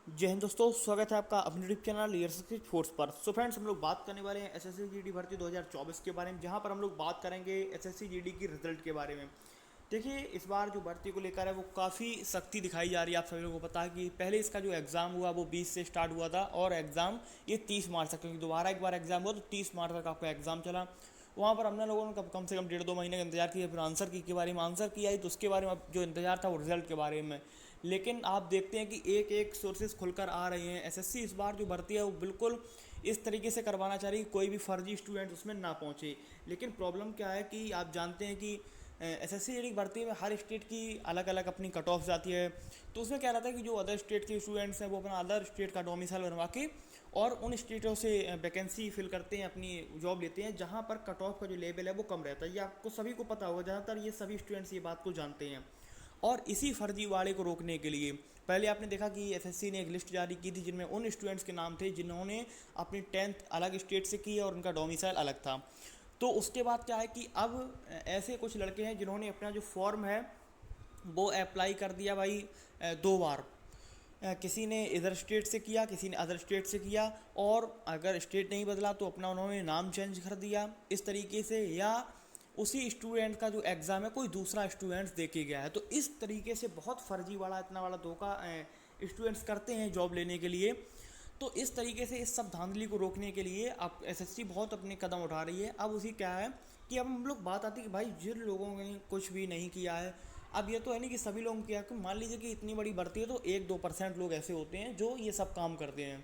जय हिंद दोस्तों, स्वागत है आपका अपने यूट्यूब चैनल लीडरशिप फोर्स पर। सो फ्रेंड्स, हम लोग बात करने वाले हैं एसएससी जीडी भर्ती 2024 के बारे में, जहां पर हम लोग बात करेंगे एसएससी जीडी की रिजल्ट के बारे में। देखिए, इस बार जो भर्ती को लेकर है वो काफ़ी सख्ती दिखाई जा रही है। आप सभी लोगों को पता है कि पहले इसका जो एग्ज़ाम हुआ वो 20 से स्टार्ट हुआ था और एग्ज़ाम ये 30 मार्च तक, क्योंकि दोबारा एक बार एग्ज़ाम हुआ तो 30 मार्च तक आपका एग्ज़ाम चला। वहाँ पर हमने लोगों ने कम से कम 1.5-2 महीने का इंतजार किया, फिर आंसर की के बारे में आंसर की आई, तो उसके बारे में अब जो इंतजार था वो रिजल्ट के बारे में। लेकिन आप देखते हैं कि एक एक सोर्सेज खुलकर आ रहे हैं। एसएससी इस बार जो भर्ती है वो बिल्कुल इस तरीके से करवाना चाह रही है कि कोई भी फर्जी स्टूडेंट उसमें ना पहुंचे। लेकिन प्रॉब्लम क्या है कि आप जानते हैं कि एसएससी की भर्ती में हर स्टेट की अलग अलग अपनी कट ऑफ जाती है। तो उसमें क्या रहता है कि जो अदर स्टेट के स्टूडेंट्स हैं वो अपना अदर स्टेट का डोमिसाइल बनवा के और उन स्टेटों से वैकेंसी फिल करते हैं, अपनी जॉब लेते हैं जहाँ पर कट ऑफ का जो लेवल है वो कम रहता है। ये आपको सभी को पता होगा, ज़्यादातर ये सभी स्टूडेंट्स ये बात को जानते हैं। और इसी फर्जीवाड़े को रोकने के लिए पहले आपने देखा कि एसएससी ने एक लिस्ट जारी की थी जिनमें उन स्टूडेंट्स के नाम थे जिन्होंने अपनी 10th अलग स्टेट से की और उनका डोमिसाइल अलग था। तो उसके बाद क्या है कि अब ऐसे कुछ लड़के हैं जिन्होंने अपना जो फॉर्म है वो अप्लाई कर दिया भाई 2 बार। किसी ने इधर स्टेट से किया, किसी ने अदर स्टेट से किया, और अगर स्टेट नहीं बदला तो अपना उन्होंने नाम चेंज कर दिया इस तरीके से, या उसी स्टूडेंट का जो एग्ज़ाम है कोई दूसरा स्टूडेंट्स दे के गया है। तो इस तरीके से बहुत फर्जी वाला इतना बड़ा धोखा स्टूडेंट्स करते हैं जॉब लेने के लिए। तो इस तरीके से इस सब धांधली को रोकने के लिए अब एसएससी बहुत अपने कदम उठा रही है। अब उसी क्या है कि अब हम लोग बात आती है कि भाई जिन लोगों ने कुछ भी नहीं किया है, अब ये तो है नहीं कि सभी लोगों ने किया, कि मान लीजिए कि इतनी बड़ी भर्ती है तो 1-2% लोग ऐसे होते हैं जो ये सब काम करते हैं।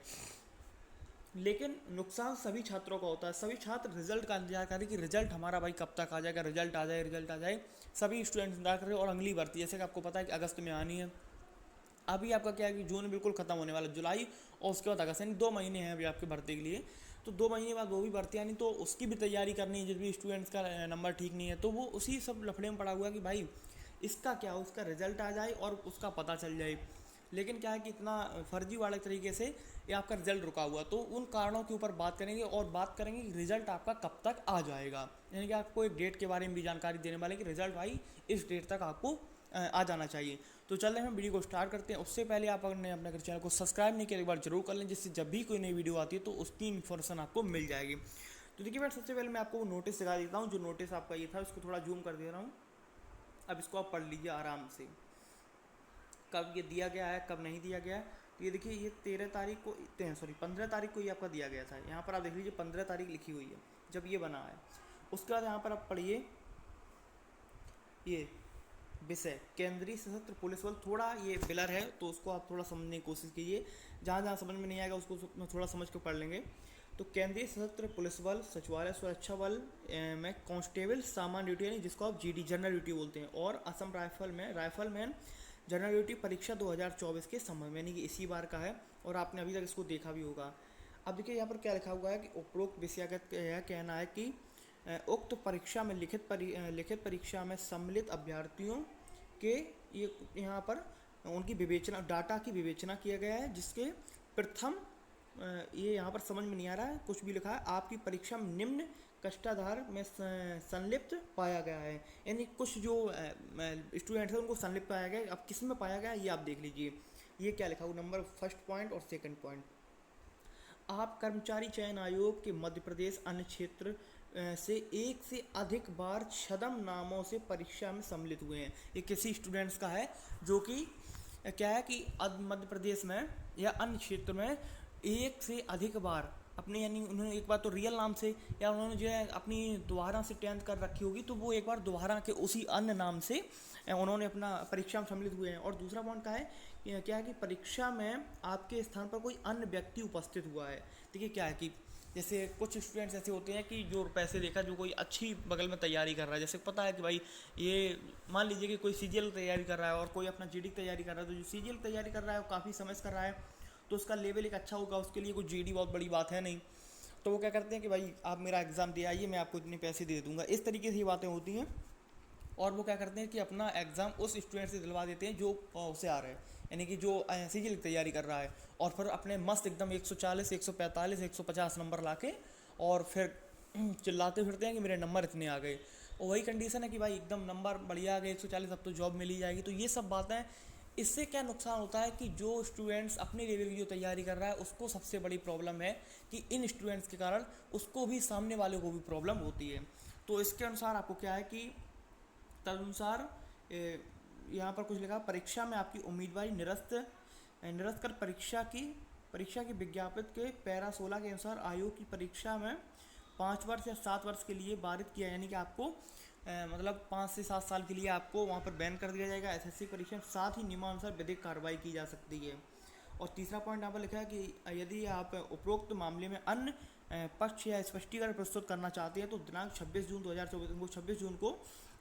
लेकिन नुकसान सभी छात्रों का होता है। सभी छात्र रिजल्ट का इंतजार कर रहे हैं कि रिजल्ट हमारा भाई कब तक आ जाएगा, रिजल्ट आ जाए, रिजल्ट आ जाए। सभी स्टूडेंट इंतजार कर रहे हैं। और अगली भर्ती जैसे कि आपको पता है कि अगस्त में आनी है। अभी आपका क्या है कि जून बिल्कुल खत्म होने वाला, जुलाई और उसके बाद अगस्त, यानी 2 महीने हैं अभी आपकी भर्ती के लिए। तो 2 महीने बाद वो भी भर्ती आनी, तो उसकी भी तैयारी करनी है। जिस भी स्टूडेंट्स का नंबर ठीक नहीं है तो वो उसी सब लफड़े में पड़ा हुआ है कि भाई इसका क्या हो, उसका रिजल्ट आ जाए और उसका पता चल जाए। लेकिन क्या है कि इतना फर्जी वाले तरीके से ये आपका रिजल्ट रुका हुआ। तो उन कारणों के ऊपर बात करेंगे और बात करेंगे कि रिजल्ट आपका कब तक आ जाएगा। यानी कि आपको एक डेट के बारे में भी जानकारी देने वाले कि रिजल्ट भाई इस डेट तक आपको आ जाना चाहिए। तो चलते हैं, हम वीडियो को स्टार्ट करते हैं। उससे पहले आप अगर अपने चैनल को सब्सक्राइब नहीं किया एक बार जरूर कर लें, जिससे जब भी कोई नई वीडियो आती है तो उसकी इन्फॉर्मेशन आपको मिल जाएगी। तो देखिए फ्रेंड्स, सबसे पहले मैं आपको वो नोटिस दिखा देता हूँ। जो नोटिस आपका ये था उसको थोड़ा जूम कर दे रहा हूँ। अब इसको आप पढ़ लीजिए आराम से, कब ये दिया गया है कब नहीं दिया गया है। तो ये देखिए, ये 13 तारीख को, सॉरी 15 तारीख को ये आपका दिया गया था। यहाँ पर आप देख लीजिए 15 तारीख लिखी हुई है जब ये बना है। उसके बाद यहाँ पर आप पढ़िए ये विषय केंद्रीय सशस्त्र पुलिस बल। थोड़ा ये बिलर है तो उसको आप थोड़ा समझने की कोशिश कीजिए। जहाँ जहाँ समझ में नहीं आएगा उसको थोड़ा समझ के पढ़ लेंगे। तो केंद्रीय सशस्त्र पुलिस बल सचिवालय सुरक्षा बल में कांस्टेबल सामान्य ड्यूटी, यानी जिसको आप जीडी जनरल ड्यूटी बोलते हैं, और असम राइफल में राइफलमैन जनरल ड्यूटी परीक्षा 2024 के संबंध में, यानी कि इसी बार का है और आपने अभी तक इसको देखा भी होगा। अब देखिए यहाँ पर क्या लिखा हुआ है कि उपरोक्त विषयागत यह कहना है कि उक्त परीक्षा में लिखित परीक्षा में सम्मिलित अभ्यर्थियों के ये यहाँ पर उनकी विवेचना, डाटा की विवेचना किया गया है, जिसके प्रथम ये यहाँ पर समझ में नहीं आ रहा है, कुछ भी लिखा है आपकी परीक्षा में निम्न कष्टाधार में संलिप्त पाया गया है। यानी कुछ जो स्टूडेंट है उनको संलिप्त पाया गया है। अब किस में पाया गया ये आप देख लीजिए। ये क्या लिखा हुआ, नंबर फर्स्ट पॉइंट और सेकंड पॉइंट। आप कर्मचारी चयन आयोग के मध्य प्रदेश अन्य क्षेत्र से एक से अधिक बार छदम नामों से परीक्षा में सम्मिलित हुए हैं। ये किसी स्टूडेंट्स का है जो कि क्या है कि मध्य प्रदेश में या अन्य क्षेत्र में एक से अधिक बार अपने, यानी उन्होंने एक बार तो रियल नाम से, या उन्होंने जो है अपनी दोबारा से 10th कर रखी होगी तो वो एक बार दोबारा के उसी अन्य नाम से उन्होंने अपना परीक्षा में सम्मिलित हुए हैं। और दूसरा पॉइंट का है क्या है कि परीक्षा में आपके स्थान पर कोई अन्य व्यक्ति उपस्थित हुआ है। देखिए क्या है कि जैसे कुछ स्टूडेंट्स ऐसे होते हैं कि जो पैसे देकर जो कोई अच्छी बगल में तैयारी कर रहा है, जैसे पता है कि भाई ये मान लीजिए कि कोई सीजीएल तैयारी कर रहा है और कोई अपना जीडी तैयारी कर रहा है, तो जो सीजीएल तैयारी कर रहा है वो काफ़ी समझ कर रहा है तो उसका लेवल एक अच्छा होगा, उसके लिए कोई जीडी बहुत बड़ी बात है नहीं। तो वो क्या करते हैं कि भाई आप मेरा एग्ज़ाम दे आइए, मैं आपको इतने पैसे दे दूंगा, इस तरीके से ये बातें होती हैं। और वो क्या करते हैं कि अपना एग्ज़ाम उस स्टूडेंट से दिलवा देते हैं जो उसे आ रहा है, यानी कि जो सीजीएल की तैयारी कर रहा है, और फिर अपने मस्त एकदम 140 145 150 नंबर ला के और फिर चिल्लाते फिरते हैं कि मेरे नंबर इतने आ गए। और वही कंडीशन है कि भाई एकदम नंबर बढ़िया आ गए 140, अब तो जॉब मिल ही जाएगी। तो ये सब बातें इससे क्या नुकसान होता है कि जो स्टूडेंट्स अपनी लेवल की जो तैयारी कर रहा है उसको सबसे बड़ी प्रॉब्लम है कि इन स्टूडेंट्स के कारण उसको भी, सामने वाले को भी प्रॉब्लम होती है। तो इसके अनुसार आपको क्या है कि तदनुसार यहाँ पर कुछ लिखा, परीक्षा में आपकी उम्मीदवारी निरस्त कर परीक्षा की विज्ञापित के पैरा 16 के अनुसार आयोग की परीक्षा में 5 वर्ष या 7 वर्ष के लिए बाधित किया, यानी कि आपको मतलब 5 से 7 साल के लिए आपको वहाँ पर बैन कर दिया जाएगा एसएससी परीक्षा में। साथ ही नियमानुसार विधिक कार्रवाई की जा सकती है। और तीसरा पॉइंट यहाँ पर लिखा है कि यदि आप उपरोक्त मामले में अन्य पक्ष या स्पष्टीकरण प्रस्तुत करना चाहते हैं तो दिनांक 26 जून 2024 इनको 26 जून को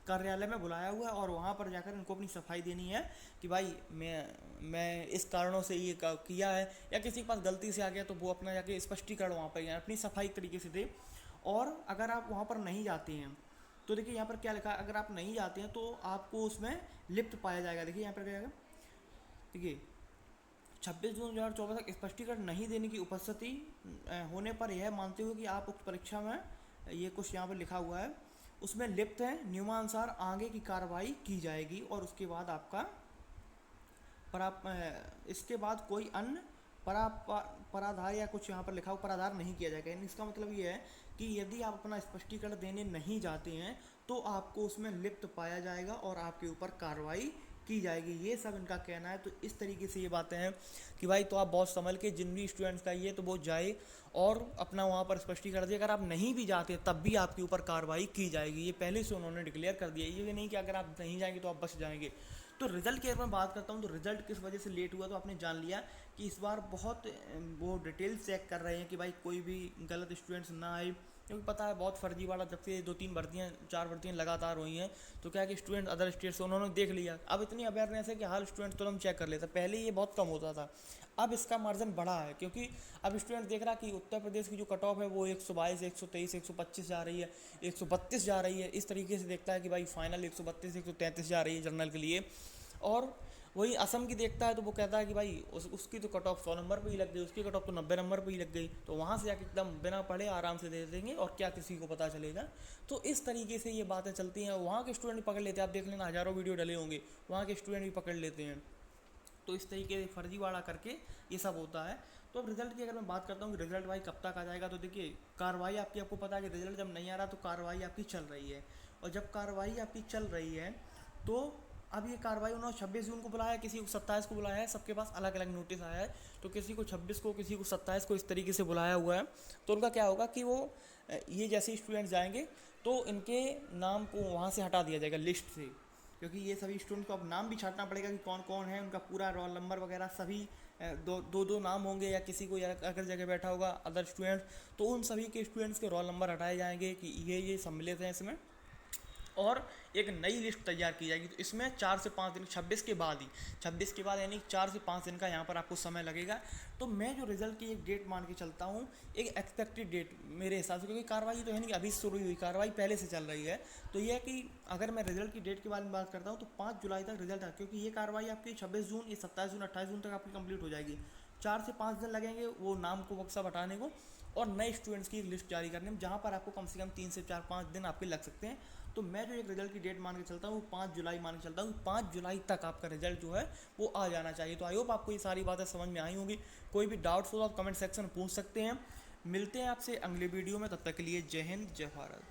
कार्यालय में बुलाया हुआ है और वहाँ पर जाकर इनको अपनी सफाई देनी है कि भाई मैं इस कारणों से ये किया है, या किसी के पास गलती से आ गया तो वो अपना जाके स्पष्टीकरण वहाँ पर अपनी सफाई तरीके से दे। और अगर आप वहाँ पर नहीं जाते हैं तो देखिए यहाँ पर क्या लिखा है, अगर आप नहीं जाते हैं तो आपको उसमें लिप्त पाया जाएगा। देखिए यहाँ पर क्या है, देखिए 26 जून 2024 तक स्पष्टीकरण नहीं देने की उपस्थिति होने पर यह मानते हुए कि आप उक्त परीक्षा में, ये कुछ यहाँ पर लिखा हुआ है, उसमें लिप्त है, नियमानुसार आगे की कार्रवाई की जाएगी। और उसके बाद आपका इसके बाद कोई अन्य पराधार या कुछ यहाँ पर लिखा हुआ पराधार नहीं किया जाएगा। यानी इसका मतलब ये है कि यदि आप अपना स्पष्टीकरण देने नहीं जाते हैं तो आपको उसमें लिप्त पाया जाएगा और आपके ऊपर कार्रवाई की जाएगी। ये सब इनका कहना है। तो इस तरीके से ये बातें हैं कि भाई तो आप बहुत संभल के, जिन भी स्टूडेंट्स का ये तो वो जाए और अपना वहाँ पर स्पष्टीकरण दिए। अगर आप नहीं भी जाते तब भी आपके ऊपर कार्रवाई की जाएगी, ये पहले से उन्होंने डिक्लेयर कर दिया। ये नहीं कि अगर आप नहीं जाएंगे तो आप बच जाएंगे। तो रिजल्ट की अगर मैं बात करता हूँ तो रिजल्ट किस वजह से लेट हुआ, तो आपने जान लिया कि इस बार बहुत वो डिटेल चेक कर रहे हैं कि भाई कोई भी गलत स्टूडेंट्स ना आए, क्योंकि पता है बहुत फर्जीवाड़ा जब से 4 भर्तियाँ लगातार हुई हैं तो क्या है कि स्टूडेंट अदर स्टेट से उन्होंने देख लिया। अब इतनी अवेयरनेस है कि हर स्टूडेंट तुरंत चेक कर लेता, पहले ये बहुत कम होता था, अब इसका मार्जिन बढ़ा है क्योंकि अब स्टूडेंट देख रहा कि उत्तर प्रदेश की जो कट ऑफ है वो 122, 123, 125 जा रही है, 132 जा रही है। इस तरीके से देखता है कि भाई फाइनल 132, 133 जा रही है जनरल के लिए। और वही असम की देखता है तो वो कहता है कि भाई उसकी तो कट ऑफ 100 नंबर पे ही लग गई, उसकी कट ऑफ तो 90 नंबर पे ही लग गई, तो वहाँ से जाके एकदम बिना पढ़े आराम से दे देंगे और क्या किसी को पता चलेगा। तो इस तरीके से ये बातें चलती हैं। वहाँ के स्टूडेंट भी पकड़ लेते हैं, आप देख लेना हज़ारों वीडियो डले होंगे, वहाँ के स्टूडेंट भी पकड़ लेते हैं। तो इस तरीके से फर्जीवाड़ा करके ये सब होता है। तो अब रिजल्ट की अगर मैं बात करता हूँ कि रिजल्ट भाई कब तक आ जाएगा, तो देखिए कार्रवाई आपको पता है कि रिजल्ट जब नहीं आ रहा तो कार्रवाई आपकी चल रही है, और जब कार्रवाई आपकी चल रही है तो अब ये कार्रवाई उन्होंने 26 जून को बुलाया है, किसी को 27 को बुलाया है, सबके पास अलग अलग नोटिस आया है। तो किसी को 26 को, किसी को 27 को इस तरीके से बुलाया हुआ है। तो उनका क्या होगा कि वो ये जैसे स्टूडेंट जाएंगे तो इनके नाम को वहाँ से हटा दिया जाएगा लिस्ट से, क्योंकि ये सभी स्टूडेंट को अब नाम भी छांटना पड़ेगा कि कौन कौन है, उनका पूरा रोल नंबर वगैरह सभी दो नाम होंगे, या किसी को अगर जगह बैठा होगा अदर स्टूडेंट तो उन सभी के स्टूडेंट्स के रोल नंबर हटाए जाएंगे कि ये सम्मिलित हैं इसमें, और एक नई लिस्ट तैयार की जाएगी। तो इसमें 4 से 5 दिन, 26 के बाद यानी 4 से 5 दिन का यहाँ पर आपको समय लगेगा। तो मैं जो रिजल्ट की एक डेट मान के चलता हूँ, एक एक्सपेक्टेड डेट मेरे हिसाब से, क्योंकि कार्रवाई तो है नहीं कि अभी शुरू हुई, कार्रवाई पहले से चल रही है। तो ये है कि अगर मैं रिजल्ट की डेट के बारे में बात करता हूँ तो 5 जुलाई तक रिजल्ट है, क्योंकि ये कार्रवाई आपकी 26 जून, ये 27 जून, 28 जून तक आपकी कंप्लीट हो जाएगी। 4 से 5 दिन लगेंगे वो नाम को बक्सा हटाने को और नए स्टूडेंट्स की लिस्ट जारी करने में, जहाँ पर आपको कम से कम 3 से 4-5 दिन आपके लग सकते हैं। तो मैं जो एक रिजल्ट की डेट मान के चलता हूँ वो 5 जुलाई मान के चलता हूँ। 5 जुलाई तक आपका रिजल्ट जो है वो आ जाना चाहिए। तो आई होप आपको ये सारी बातें समझ में आई होंगी। कोई भी डाउट्स हो तो आप कमेंट सेक्शन में पूछ सकते हैं। मिलते हैं आपसे अगले वीडियो में, तब तक के लिए जय हिंद, जय भारत।